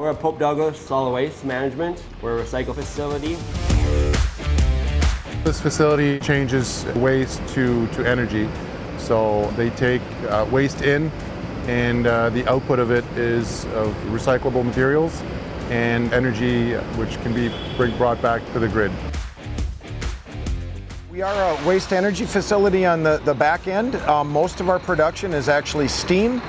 We're at Pope Douglas Solid Waste Management. We're a recycle facility. This facility changes waste to energy. So they take waste in, and the output of it is of recyclable materials and energy which can be brought back to the grid. We are a waste energy facility on the back end. Most of our production is actually steam.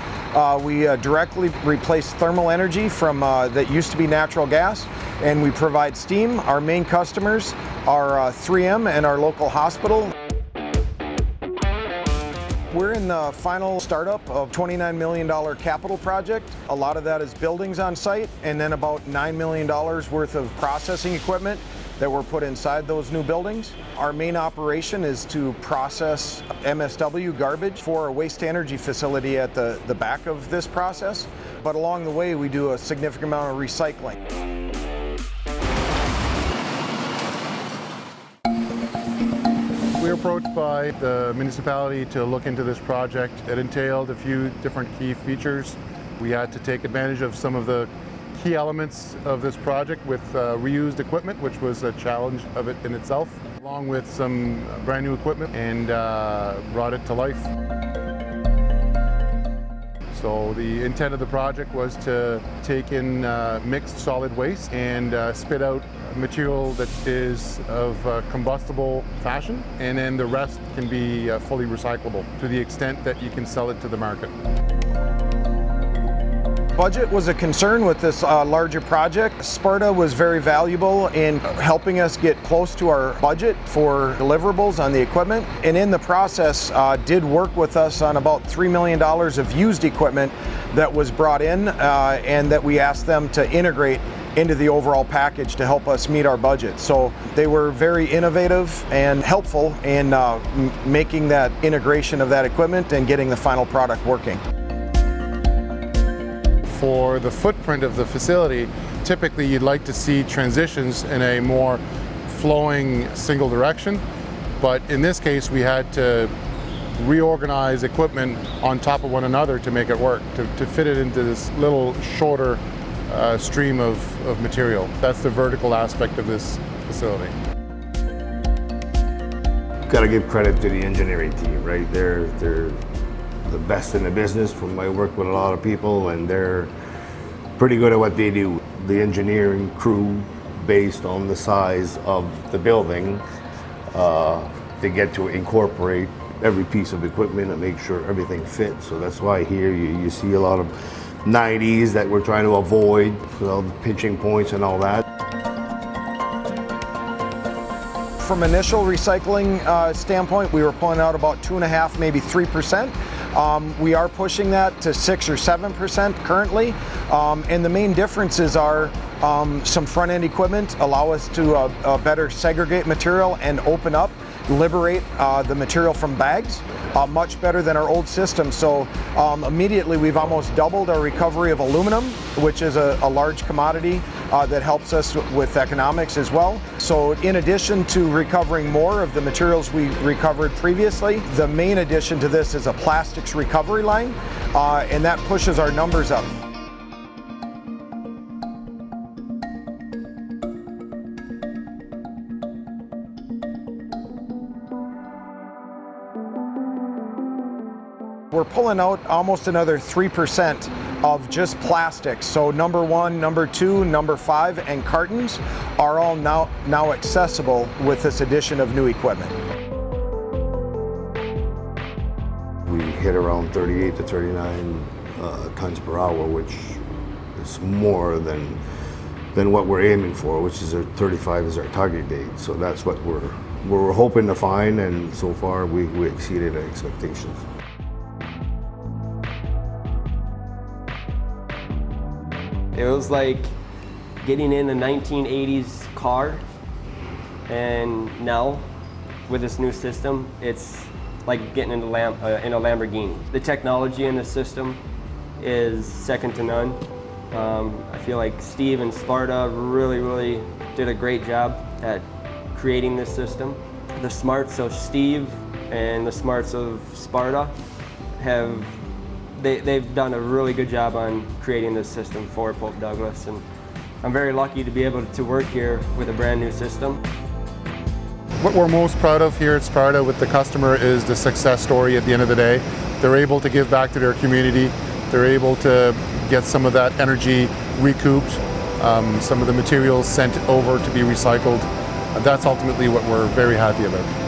We directly replace thermal energy from that used to be natural gas, and we provide steam. Our main customers are 3M and our local hospital. We're in the final startup of $29 million capital project. A lot of that is buildings on site, and then about $9 million worth of processing equipment that were put inside those new buildings. Our main operation is to process MSW garbage for a waste energy facility at the back of this process. But along the way, we do a significant amount of recycling. We were approached by the municipality to look into this project. It entailed a few different key features. We had to take advantage of some of the key elements of this project with reused equipment, which was a challenge of it in itself, along with some brand new equipment, and brought it to life. So the intent of the project was to take in mixed solid waste and spit out material that is of combustible fashion, and then the rest can be fully recyclable to the extent that you can sell it to the market. Budget was a concern with this larger project. Sparta was very valuable in helping us get close to our budget for deliverables on the equipment, and in the process did work with us on about $3 million of used equipment that was brought in and that we asked them to integrate into the overall package to help us meet our budget. So they were very innovative and helpful in making that integration of that equipment and getting the final product working. For the footprint of the facility, typically you'd like to see transitions in a more flowing single direction, but in this case we had to reorganize equipment on top of one another to make it work, to fit it into this little shorter stream of material. That's the vertical aspect of this facility. Got to give credit to the engineering team, right? They're the best in the business. From I work with a lot of people, and they're pretty good at what they do. The engineering crew, based on the size of the building, they get to incorporate every piece of equipment and make sure everything fits. So that's why here you see a lot of 90s that we're trying to avoid, the pinching points and all that. From initial recycling standpoint, we were pulling out about 2.5%, maybe 3%. We are pushing that to 6 or 7% currently, and the main differences are some front-end equipment allow us to better segregate material and open up, liberate the material from bags much better than our old system. So immediately we've almost doubled our recovery of aluminum, which is a large commodity that helps us with economics as well. So in addition to recovering more of the materials we recovered previously, the main addition to this is a plastics recovery line, and that pushes our numbers up. We're pulling out almost another 3% of just plastics. So number 1, number 2, number 5, and cartons are all now accessible with this addition of new equipment. We hit around 38 to 39 tons per hour, which is more than what we're aiming for, which is 35 is our target date. So that's what we're hoping to find, and so far we exceeded our expectations. It was like getting in a 1980s car, and now with this new system, it's like getting in a Lamborghini. The technology in the system is second to none. I feel like Steve and Sparta really did a great job at creating this system. The smarts of Steve and the smarts of Sparta have they've done a really good job on creating this system for Pope Douglas, and I'm very lucky to be able to work here with a brand new system. What we're most proud of here at Sparta with the customer is the success story at the end of the day. They're able to give back to their community. They're able to get some of that energy recouped, some of the materials sent over to be recycled. That's ultimately what we're very happy about.